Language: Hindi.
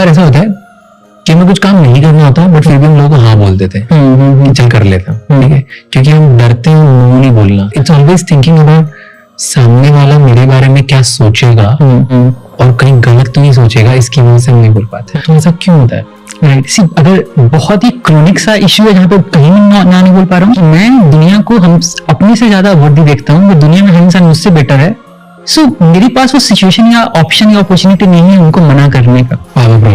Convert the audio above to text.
बार ऐसा होता है कि हमें कुछ काम नहीं करना होता बट फिर भी हम लोगों को हाँ बोल देते हैं, चल कर लेता हूँ, ठीक है, क्योंकि हम डरते हैं नो नहीं बोलना। इट्स ऑलवेज थिंकिंग अबाउट सामने वाला मेरे बारे में क्या सोचेगा और कहीं गलत तो नहीं सोचेगा, इसकी वजह से हम नहीं बोल पाते। तो ऐसा क्यों होता है? राइट, सी अगर बहुत ही क्रोनिक सा इश्यू है जहाँ पे कहीं मैं ना नहीं बोल पा रहा हूँ, मैं दुनिया को हम अपने से ज्यादा वर्दी देखता हूँ, वो दुनिया में हर इंसान मुझसे बेटर है, सो मेरे पास वो सिचुएशन या ऑप्शन या अपॉर्चुनिटी नहीं है उनको मना करने का। प्रॉब्लम